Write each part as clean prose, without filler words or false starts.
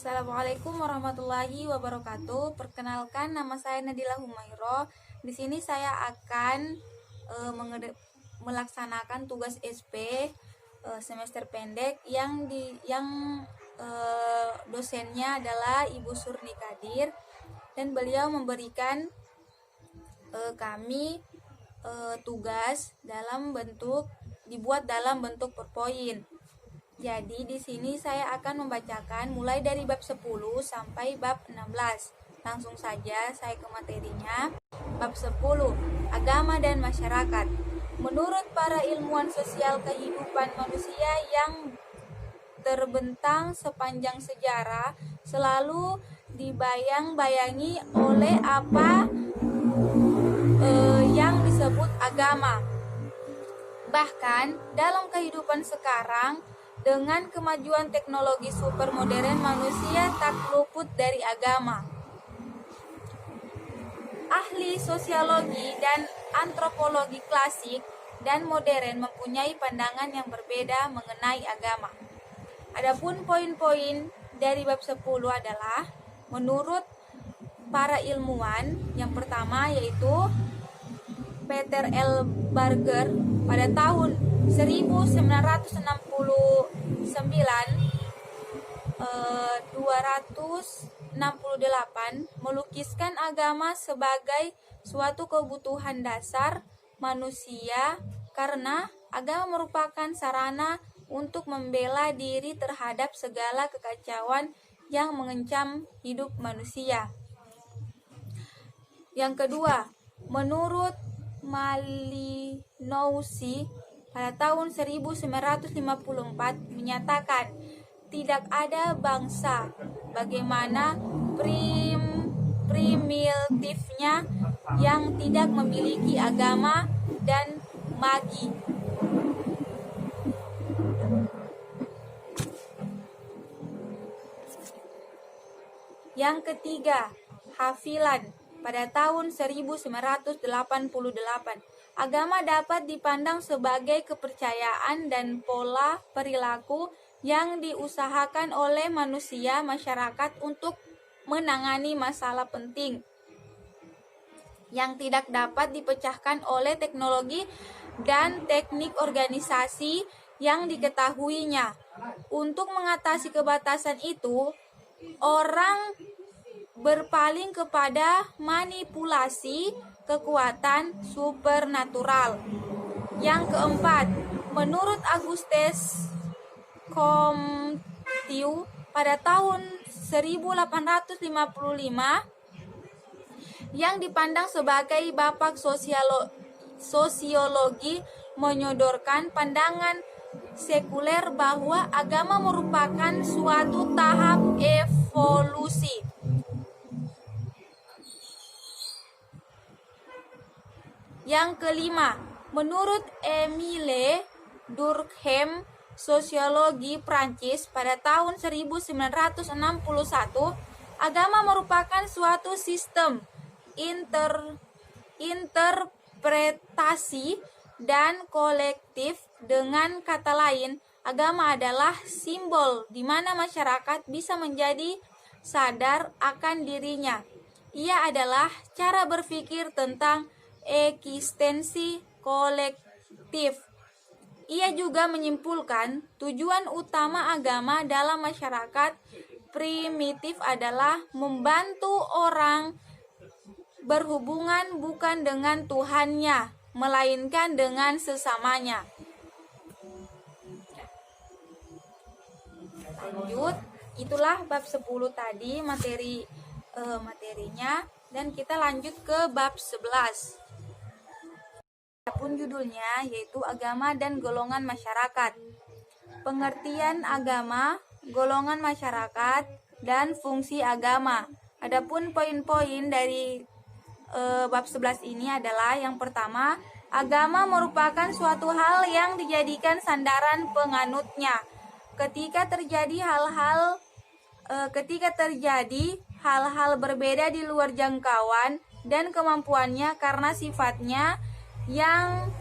Assalamualaikum warahmatullahi wabarakatuh. Perkenalkan, nama saya Nadila Humairo. Di sini saya akan melaksanakan tugas SP semester pendek yang dosennya adalah Ibu Surni Kadir, dan beliau memberikan kami tugas dibuat dalam bentuk PowerPoint. Jadi di sini saya akan membacakan mulai dari bab 10 sampai bab 16. Langsung saja saya ke materinya. Bab 10, Agama dan Masyarakat. Menurut para ilmuwan sosial, kehidupan manusia yang terbentang sepanjang sejarah selalu dibayang-bayangi oleh apa yang disebut agama. Bahkan dalam kehidupan sekarang, dengan kemajuan teknologi supermodern, manusia tak luput dari agama. Ahli sosiologi dan antropologi klasik dan modern mempunyai pandangan yang berbeda mengenai agama. Adapun poin-poin dari bab 10 adalah menurut para ilmuwan, yang pertama yaitu Peter L. Barger pada tahun 1968 melukiskan agama sebagai suatu kebutuhan dasar manusia karena agama merupakan sarana untuk membela diri terhadap segala kekacauan yang mengancam hidup manusia. Yang kedua, menurut Malinowski pada tahun 1954 menyatakan tidak ada bangsa bagaimana primitifnya yang tidak memiliki agama dan magi. Yang ketiga, Haviland pada tahun 1988, agama dapat dipandang sebagai kepercayaan dan pola perilaku yang diusahakan oleh manusia masyarakat untuk menangani masalah penting yang tidak dapat dipecahkan oleh teknologi dan teknik organisasi yang diketahuinya. Untuk mengatasi kebatasan itu, orang berpaling kepada manipulasi kekuatan supernatural. Yang keempat, menurut Auguste Comte pada tahun 1855 yang dipandang sebagai bapak sosiologi, menyodorkan pandangan sekuler bahwa agama merupakan suatu tahap evolusi. Yang kelima, menurut Émile Durkheim, sosiologi Prancis pada tahun 1961, agama merupakan suatu sistem interpretasi dan kolektif. Dengan kata lain, agama adalah simbol di mana masyarakat bisa menjadi sadar akan dirinya. Ia adalah cara berpikir tentang eksistensi kolektif. Ia juga menyimpulkan tujuan utama agama dalam masyarakat primitif adalah membantu orang berhubungan bukan dengan Tuhannya, melainkan dengan sesamanya. Lanjut, itulah bab 10 tadi materinya, dan kita lanjut ke bab 11. Adapun judulnya yaitu Agama dan Golongan Masyarakat. Pengertian agama, golongan masyarakat, dan fungsi agama. Adapun poin-poin dari bab 11 ini adalah yang pertama, agama merupakan suatu hal yang dijadikan sandaran penganutnya. Ketika terjadi hal-hal berbeda di luar jangkauan dan kemampuannya karena sifatnya yang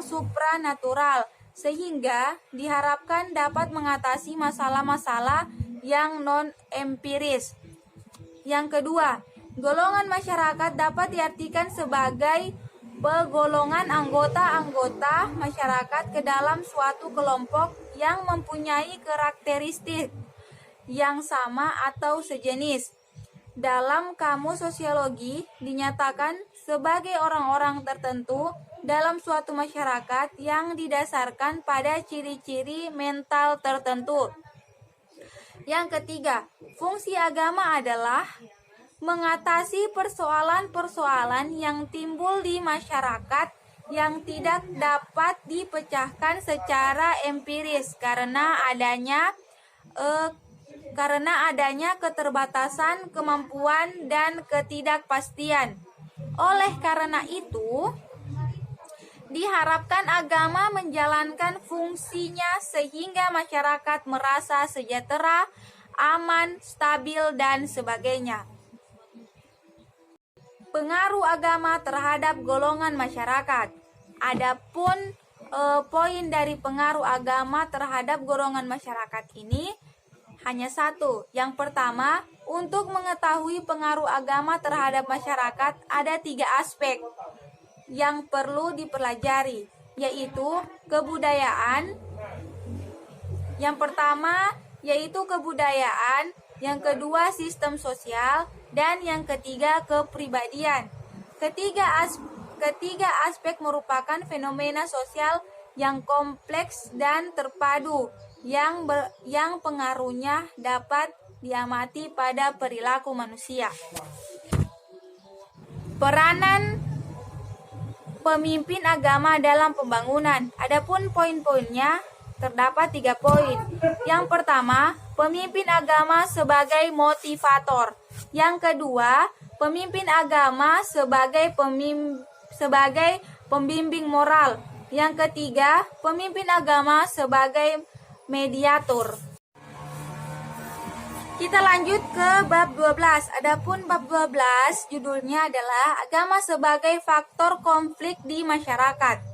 supranatural, sehingga diharapkan dapat mengatasi masalah-masalah yang non-empiris. Yang kedua, golongan masyarakat dapat diartikan sebagai penggolongan anggota-anggota masyarakat ke dalam suatu kelompok yang mempunyai karakteristik yang sama atau sejenis. Dalam kamus sosiologi dinyatakan sebagai orang-orang tertentu dalam suatu masyarakat yang didasarkan pada ciri-ciri mental tertentu. Yang ketiga, fungsi agama adalah mengatasi persoalan-persoalan yang timbul di masyarakat yang tidak dapat dipecahkan secara empiris karena adanya keterbatasan kemampuan dan ketidakpastian. Oleh karena itu, diharapkan agama menjalankan fungsinya sehingga masyarakat merasa sejahtera, aman, stabil, dan sebagainya. Pengaruh agama terhadap golongan masyarakat. Adapun poin dari pengaruh agama terhadap golongan masyarakat ini hanya satu. Yang pertama, untuk mengetahui pengaruh agama terhadap masyarakat ada 3 aspek yang perlu dipelajari, yaitu kebudayaan. Yang pertama yaitu kebudayaan, yang kedua sistem sosial, dan yang ketiga kepribadian. Ketiga aspek merupakan fenomena sosial yang kompleks dan terpadu yang pengaruhnya dapat diamati pada perilaku manusia. Peranan pemimpin agama dalam pembangunan. Adapun poin-poinnya terdapat 3 poin. Yang pertama, pemimpin agama sebagai motivator. Yang kedua, pemimpin agama sebagai pembimbing moral. Yang ketiga, pemimpin agama sebagai mediator. Kita lanjut ke bab 12. Adapun bab 12 judulnya adalah agama sebagai faktor konflik di masyarakat.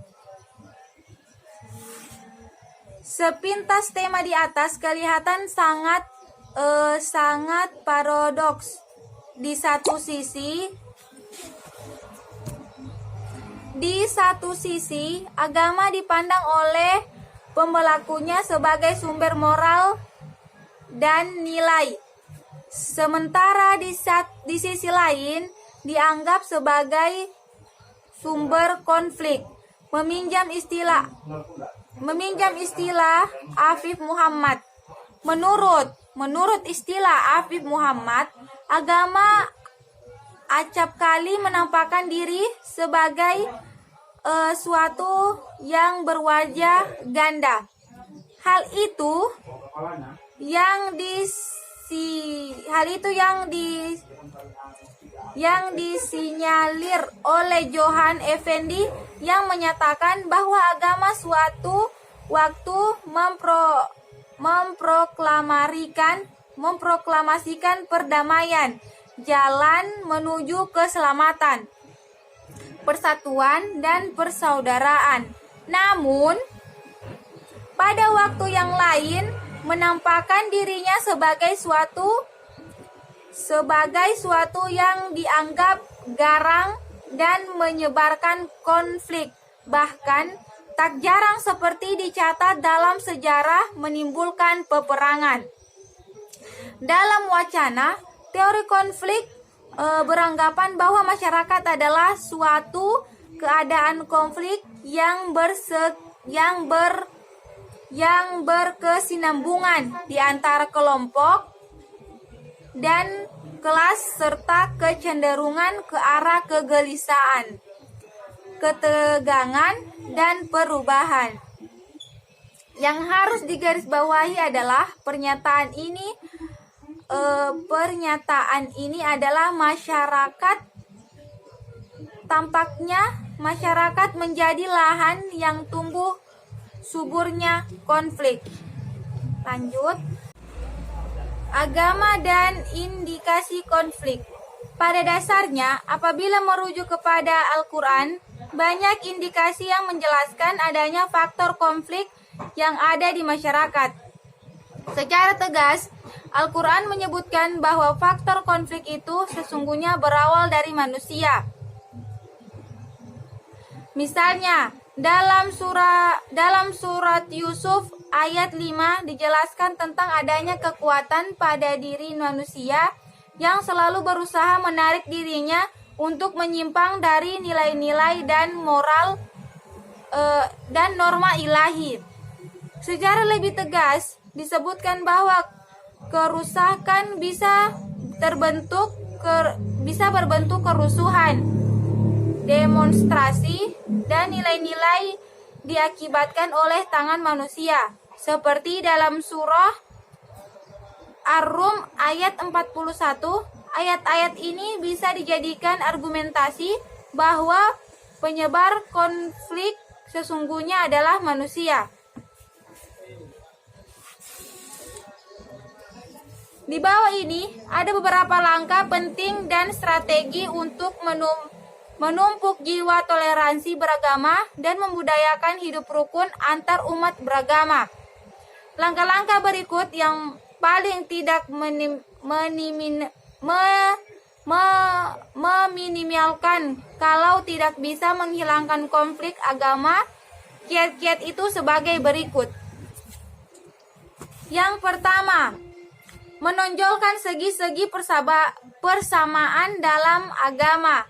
Sepintas tema di atas kelihatan sangat paradoks. Di satu sisi, agama dipandang oleh pembelakunya sebagai sumber moral dan nilai. Sementara di sisi lain dianggap sebagai sumber konflik. Meminjam istilah Afif Muhammad. Menurut istilah Afif Muhammad, agama acap kali menampakkan diri sebagai suatu yang berwajah ganda. Hal itu yang disinyalir oleh Johan Effendi yang menyatakan bahwa agama suatu waktu memproklamasikan perdamaian, jalan menuju keselamatan, persatuan, dan persaudaraan. Namun, pada waktu yang lain menampakkan dirinya sebagai suatu yang dianggap garang dan menyebarkan konflik. Bahkan tak jarang seperti dicatat dalam sejarah menimbulkan peperangan. Dalam wacana, teori konflik beranggapan bahwa masyarakat adalah suatu keadaan konflik yang berkesinambungan di antara kelompok dan kelas serta kecenderungan ke arah kegelisahan, ketegangan, dan perubahan. Yang harus digarisbawahi adalah pernyataan ini adalah masyarakat menjadi lahan yang tumbuh suburnya konflik. Lanjut. Agama dan indikasi konflik. Pada dasarnya, apabila merujuk kepada Al-Quran, banyak indikasi yang menjelaskan adanya faktor konflik yang ada di masyarakat. Secara tegas, Al-Quran menyebutkan bahwa faktor konflik itu sesungguhnya berawal dari manusia. Misalnya, dalam surat Yusuf ayat 5 dijelaskan tentang adanya kekuatan pada diri manusia yang selalu berusaha menarik dirinya untuk menyimpang dari nilai-nilai dan moral dan norma ilahi. Secara lebih tegas disebutkan bahwa kerusakan bisa berbentuk kerusuhan, demonstrasi, dan nilai-nilai diakibatkan oleh tangan manusia, seperti dalam surah Ar-Rum ayat 41. Ayat-ayat ini bisa dijadikan argumentasi bahwa penyebar konflik sesungguhnya adalah manusia. Di bawah ini ada beberapa langkah penting dan strategi untuk menumpuk jiwa toleransi beragama dan membudayakan hidup rukun antar umat beragama. Langkah-langkah berikut yang paling tidak meminimalkan kalau tidak bisa menghilangkan konflik agama. Kiat-kiat itu sebagai berikut. Yang pertama, menonjolkan segi-segi persamaan dalam agama,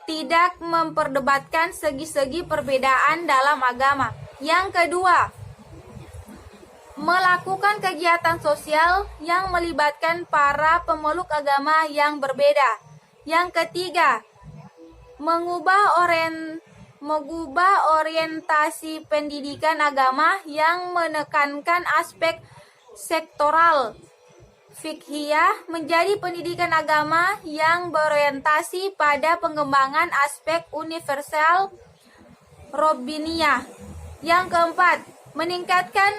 tidak memperdebatkan segi-segi perbedaan dalam agama. Yang kedua, melakukan kegiatan sosial yang melibatkan para pemeluk agama yang berbeda. Yang ketiga, mengubah orientasi pendidikan agama yang menekankan aspek sektoral fikhiyah menjadi pendidikan agama yang berorientasi pada pengembangan aspek universal Robbiniyah. Yang keempat, meningkatkan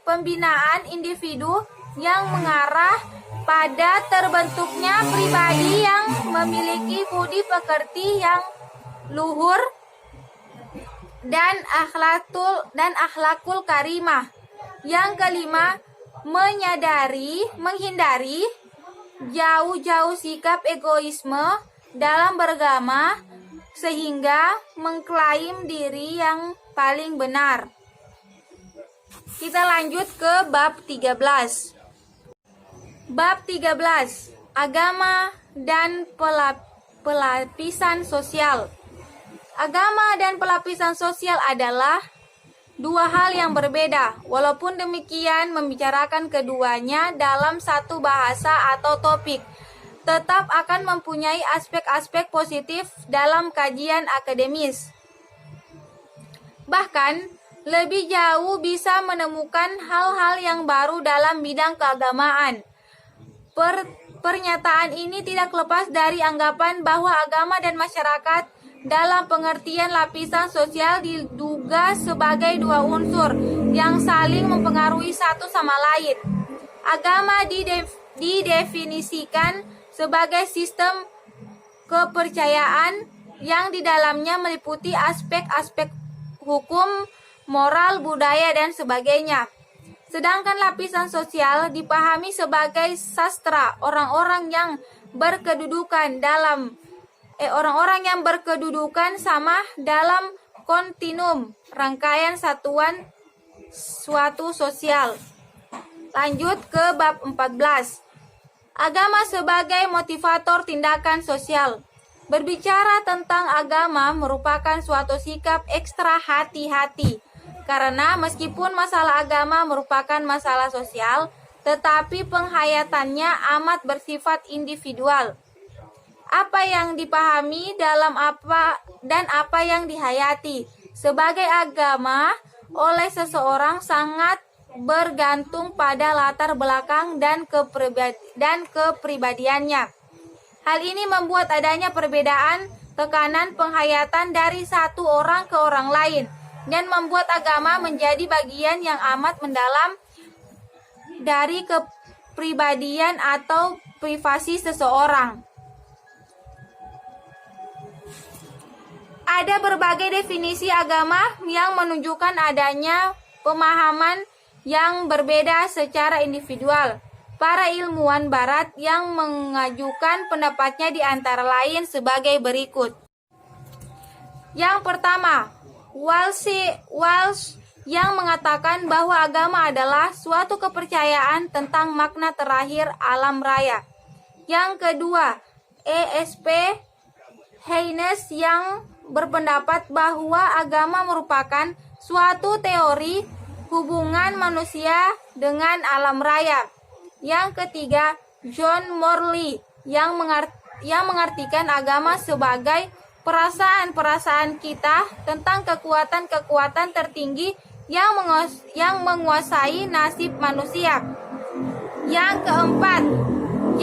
pembinaan individu yang mengarah pada terbentuknya pribadi yang memiliki budi pekerti yang luhur dan akhlakul karimah. Yang kelima, menghindari jauh-jauh sikap egoisme dalam beragama sehingga mengklaim diri yang paling benar. Kita lanjut ke bab 13. Bab 13, agama dan pelapisan sosial. Agama dan pelapisan sosial adalah dua hal yang berbeda. Walaupun demikian, membicarakan keduanya dalam satu bahasa atau topik tetap akan mempunyai aspek-aspek positif dalam kajian akademis. Bahkan, lebih jauh bisa menemukan hal-hal yang baru dalam bidang keagamaan. Pernyataan ini tidak lepas dari anggapan bahwa agama dan masyarakat dalam pengertian lapisan sosial diduga sebagai dua unsur yang saling mempengaruhi satu sama lain. Agama didefinisikan sebagai sistem kepercayaan yang di dalamnya meliputi aspek-aspek hukum, moral, budaya, dan sebagainya. Sedangkan lapisan sosial dipahami sebagai sastra orang-orang yang berkedudukan sama dalam kontinum rangkaian satuan suatu sosial. Lanjut ke bab 14. Agama sebagai motivator tindakan sosial. Berbicara tentang agama merupakan suatu sikap ekstra hati-hati, karena meskipun masalah agama merupakan masalah sosial, tetapi penghayatannya amat bersifat individual. Apa yang dipahami dalam apa yang dihayati sebagai agama oleh seseorang sangat bergantung pada latar belakang dan kepribadiannya. Hal ini membuat adanya perbedaan tekanan penghayatan dari satu orang ke orang lain dan membuat agama menjadi bagian yang amat mendalam dari kepribadian atau privasi seseorang. Ada berbagai definisi agama yang menunjukkan adanya pemahaman yang berbeda secara individual. para ilmuwan barat yang mengajukan pendapatnya di antara lain sebagai berikut. Yang pertama, Walsh yang mengatakan bahwa agama adalah suatu kepercayaan tentang makna terakhir alam raya. Yang kedua, E.S.P. Haynes yang berpendapat bahwa agama merupakan suatu teori hubungan manusia dengan alam raya. Yang ketiga, John Morley yang mengartikan agama sebagai perasaan-perasaan kita tentang kekuatan-kekuatan tertinggi yang menguasai nasib manusia. Yang keempat,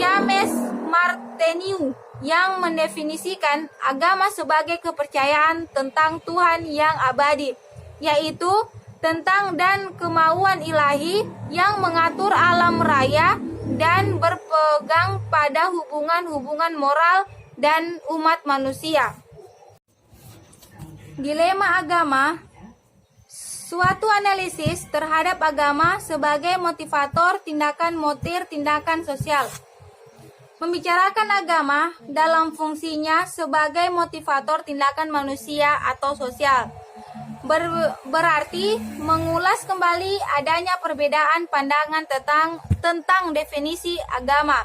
James Martineau yang mendefinisikan agama sebagai kepercayaan tentang Tuhan yang abadi, yaitu tentang dan kemauan ilahi yang mengatur alam raya dan berpegang pada hubungan-hubungan moral dan umat manusia. Dilema agama, suatu analisis terhadap agama sebagai motivator tindakan sosial. Membicarakan agama dalam fungsinya sebagai motivator tindakan manusia atau sosial. Berarti mengulas kembali adanya perbedaan pandangan tentang definisi agama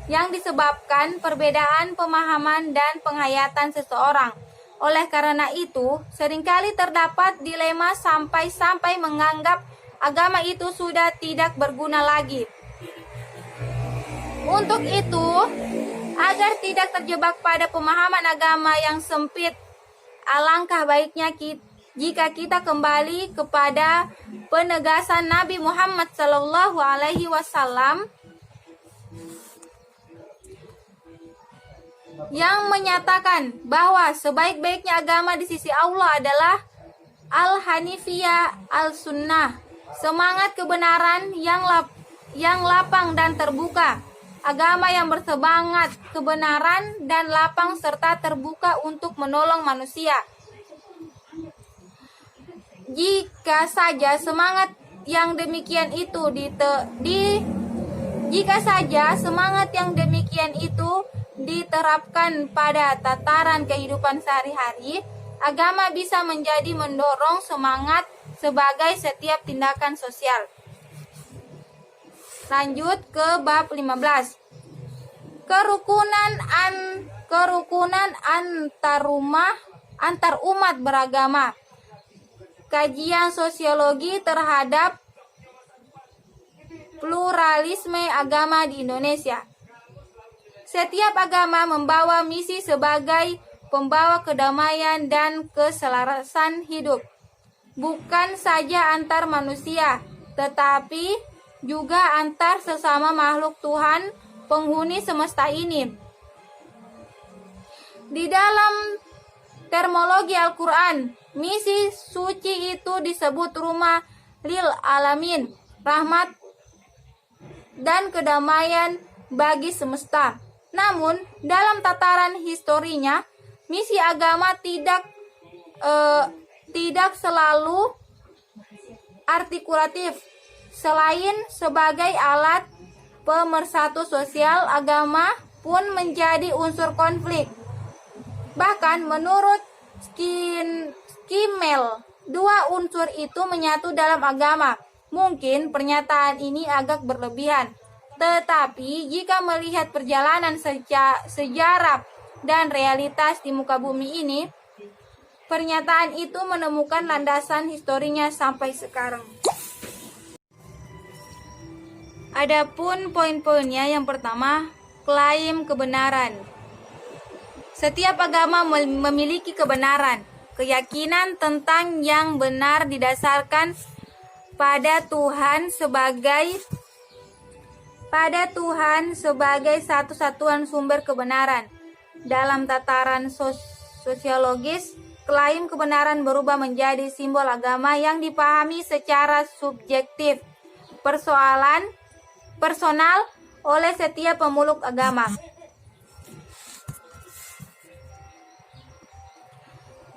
yang disebabkan perbedaan pemahaman dan penghayatan seseorang. Oleh karena itu, seringkali terdapat dilema sampai menganggap agama itu sudah tidak berguna lagi. Untuk itu, agar tidak terjebak pada pemahaman agama yang sempit, alangkah baiknya jika kita kembali kepada penegasan Nabi Muhammad SAW yang menyatakan bahwa sebaik-baiknya agama di sisi Allah adalah Al-Hanifiyah Al-Sunnah, semangat kebenaran yang lapang dan terbuka, agama yang bersemangat kebenaran dan lapang serta terbuka untuk menolong manusia. Jika saja semangat yang demikian itu diterapkan pada tataran kehidupan sehari-hari, agama bisa menjadi mendorong semangat sebagai setiap tindakan sosial. Lanjut ke bab 15. Kerukunan antar umat beragama. Kajian sosiologi terhadap pluralisme agama di Indonesia. Setiap agama membawa misi sebagai pembawa kedamaian dan keselarasan hidup, bukan saja antar manusia, tetapi juga antar sesama makhluk Tuhan penghuni semesta ini. Di dalam terminologi Al-Quran, misi suci itu disebut rumah lil alamin, rahmat dan kedamaian bagi semesta. Namun, dalam tataran historinya, misi agama tidak selalu artikulatif. Selain sebagai alat pemersatu sosial, agama pun menjadi unsur konflik. Bahkan menurut Kimmel, dua unsur itu menyatu dalam agama. Mungkin pernyataan ini agak berlebihan, tetapi jika melihat perjalanan sejarah dan realitas di muka bumi ini, pernyataan itu menemukan landasan historinya sampai sekarang. Adapun poin-poinnya, yang pertama, klaim kebenaran. Setiap agama memiliki kebenaran, keyakinan tentang yang benar didasarkan pada Tuhan sebagai satu-satuan sumber kebenaran. Dalam tataran sosiologis, klaim kebenaran berubah menjadi simbol agama yang dipahami secara subjektif, personal oleh setiap pemeluk agama.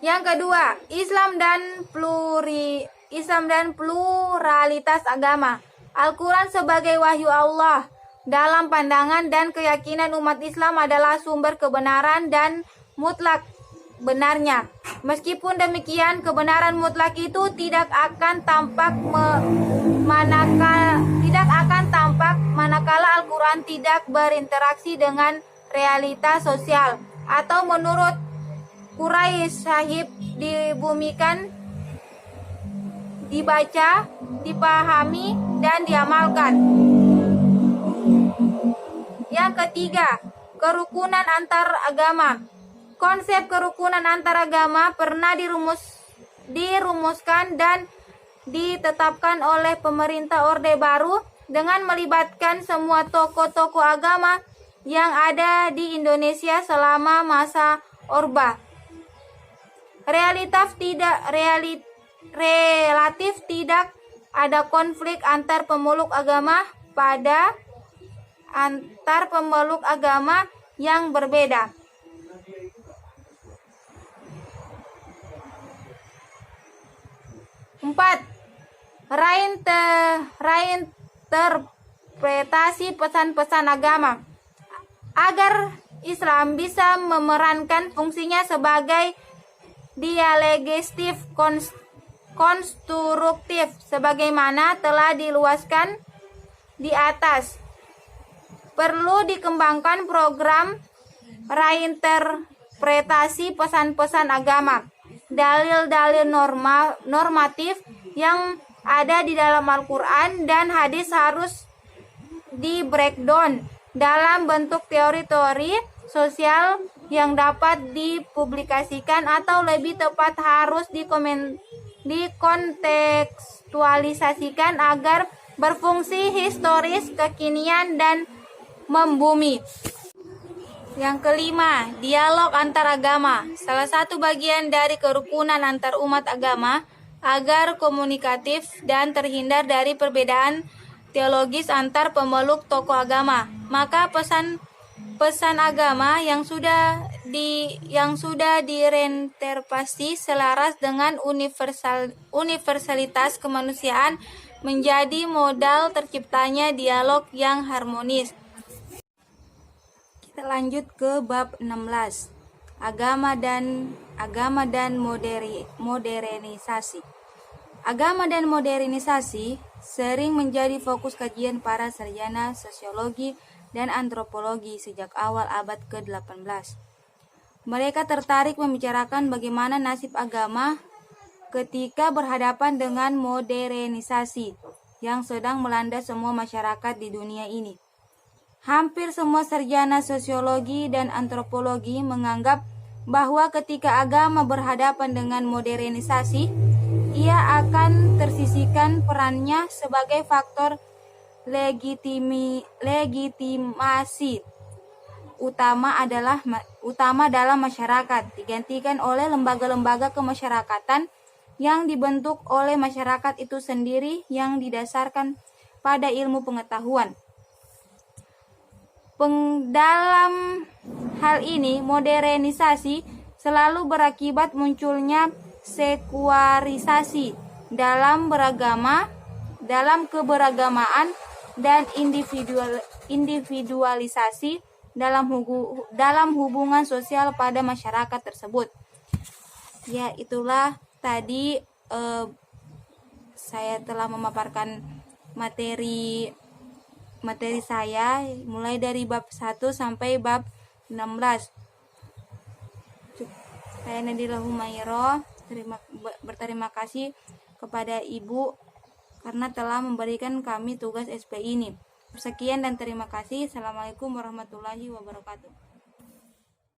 Yang kedua, Islam dan pluralitas agama. Al-Quran sebagai wahyu Allah dalam pandangan dan keyakinan umat Islam adalah sumber kebenaran dan mutlak benarnya. Meskipun demikian, kebenaran mutlak itu tidak akan tampak manakala Al-Quran tidak berinteraksi dengan realitas sosial, atau menurut Quraisy sahib dibumikan, dibaca, dipahami, dan diamalkan. Yang ketiga, kerukunan antar agama. Konsep kerukunan antar agama pernah dirumuskan dan ditetapkan oleh pemerintah Orde Baru dengan melibatkan semua tokoh-tokoh agama yang ada di Indonesia selama masa Orba. Relatif tidak ada konflik antar pemeluk agama yang berbeda. Empat, reinterpretasi pesan-pesan agama. Agar Islam bisa memerankan fungsinya sebagai dialegestif konstruktif sebagaimana telah diluaskan di atas, perlu dikembangkan program reinterpretasi pesan-pesan agama. Dalil-dalil normatif yang ada di dalam Al-Quran dan hadis harus di breakdown dalam bentuk teori-teori sosial yang dapat dipublikasikan, atau lebih tepat harus dikontekstualisasikan agar berfungsi historis, kekinian, dan membumi. Yang kelima, dialog antar agama. Salah satu bagian dari kerukunan antar umat agama agar komunikatif dan terhindar dari perbedaan teologis antar pemeluk tokoh agama. Maka pesan agama yang sudah direinterpretasi selaras dengan universalitas kemanusiaan menjadi modal terciptanya dialog yang harmonis. Kita lanjut ke bab 16. Agama dan modernisasi. Agama dan modernisasi sering menjadi fokus kajian para sarjana sosiologi dan antropologi sejak awal abad ke-18. Mereka tertarik membicarakan bagaimana nasib agama ketika berhadapan dengan modernisasi yang sedang melanda semua masyarakat di dunia ini. Hampir semua sarjana sosiologi dan antropologi menganggap bahwa ketika agama berhadapan dengan modernisasi, ia akan tersisihkan perannya sebagai faktor legitimasi utama dalam masyarakat, digantikan oleh lembaga-lembaga kemasyarakatan yang dibentuk oleh masyarakat itu sendiri yang didasarkan pada ilmu pengetahuan. Dalam hal ini, modernisasi selalu berakibat munculnya sekularisasi dalam keberagamaan dan individualisasi dalam hubungan sosial pada masyarakat tersebut. Ya, itulah tadi saya telah memaparkan materi saya mulai dari bab 1 sampai bab 16. Saya Nadila Humairo berterima kasih kepada Ibu karena telah memberikan kami tugas SP ini. Sekian dan terima kasih. Assalamualaikum warahmatullahi wabarakatuh.